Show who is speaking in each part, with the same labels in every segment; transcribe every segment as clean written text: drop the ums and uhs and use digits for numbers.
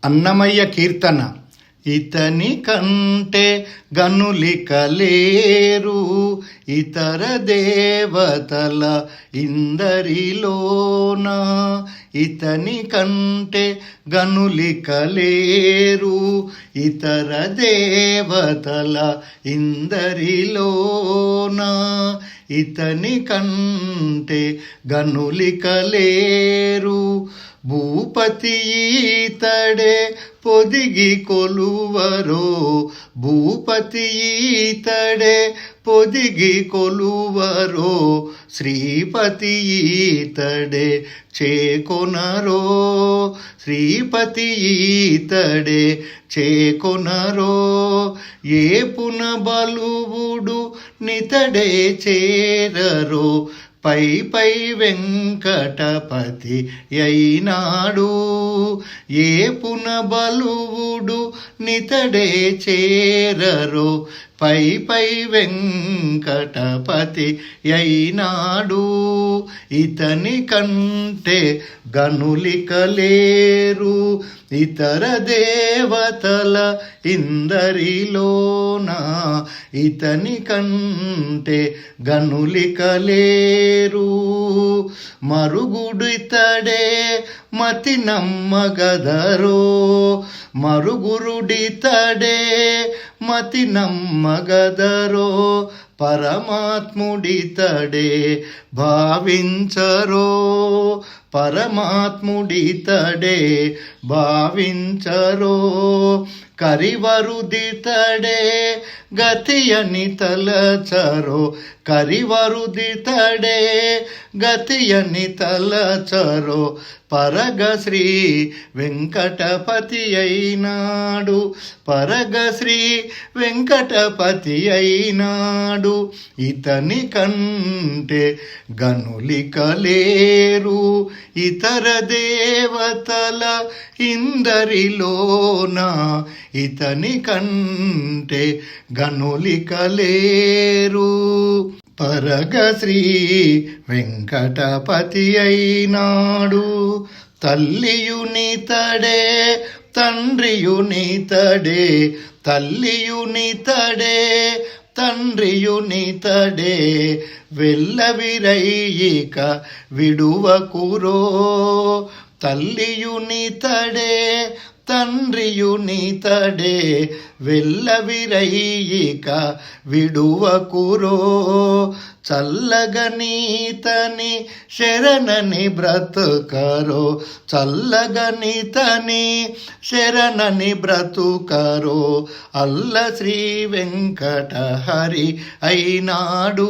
Speaker 1: అన్నమయ్య కీర్తన. ఇతని కంటే గనులిక లేరు, ఇతర దేవతల ఇందరిలోన. ఇతని కంటే గనులిక లేరు, ఇతర దేవతల ఇందరిలోన. ఇతని కంటే గనులిక లేరు. భూపతి ఈతడే పొదిగి కొలువరో, భూపతి ఈతడే పొదిగి కొలువరో. శ్రీపతి ఈతడే చేకొనరో, శ్రీపతి ఈతడే చేకొనరో. ఏ పున బలువుడు నితడే చేరరో, పై పై వెంకటపతి అయినాడు. ఏ పున బలువుడు నితడే చేరరో, పై పై వెంకటపతి అయినాడు. ఇతని కంటే గనులిక లేరు, ఇతర దేవతల ఇందరిలోన. ఇతని కంటే గనులిక లేరు. మరుగుడితడే మతి నమ్మగదరో, మరుగురుడితడే మతి నమ్మగదరో. పరమాత్ముడితడే భావించరో, పరమాత్ముడితడే భావించరో. కరివరుదితడే గతియని తలచరో, కరివరుదితడే గతియని తలచరో. పరగ శ్రీ వెంకటపతి అయినాడు, పరగ శ్రీ వెంకటపతి అయినాడు. ఇతని కంటే గనులిక లేరు, ఇతర దేవతల ఇందరిలోన. ఇతని కంటే గనులిక లేరు. పరగ శ్రీ వెంకటపతి అయినాడు. తల్లియునితడే తండ్రియునితడే, తల్లియునితడే తండ్రియునితడే. వెల్లవిరైయిక విడువకురో, తల్లియునితడే తండ్రియునితడే. వెల్లవిరైయిక విడువకురో. చల్లగనీతని శరణని బ్రతుకరో, చల్లగనీతని శరణని బ్రతుకరో. అల్ల శ్రీ వెంకటహరి అయినాడు,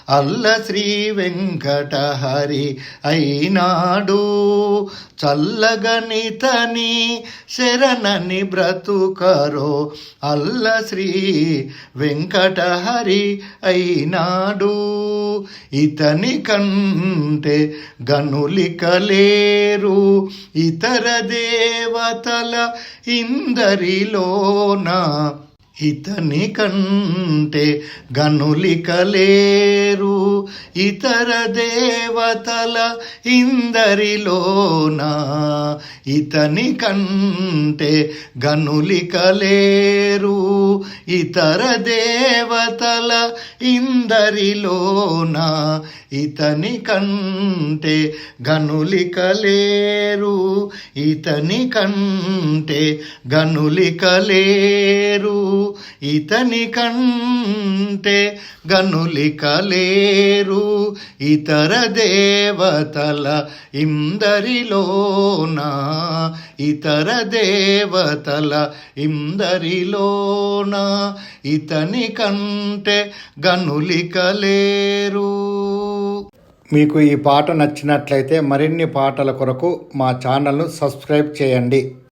Speaker 1: అల్ల శ్రీ వెంకటహరి అయినాడు. చల్లగనితని శరణని బ్రతుకరో, అల్ల శ్రీ వెంకటహరి అయినాడు. ఇతని కంటే గనులిక లేరు, ఇతర దేవతల ఇందరిలోన. ఇతని కంటే గనులిక లేరు, ఇతర దేవతల ఇందరిలోన. ఇతని కంటే గనులిక లేరు, ఇతర దేవతల ఇందరిలోన. ఇతని కంటే గనులిక లేరు, ఇతని కంటే గనులిక లేరు. ఇతని కంటే గనులిక లేరు, ఇతర దేవతల ఇందరిలోన. ఇతర దేవతల ఇందరిలోన. ఇతని కంటే గనులిక లేరు. మీకు ఈ పాట నచ్చినట్లయితే మరిన్ని పాటల కొరకు మా ఛానల్ను సబ్స్క్రైబ్ చేయండి.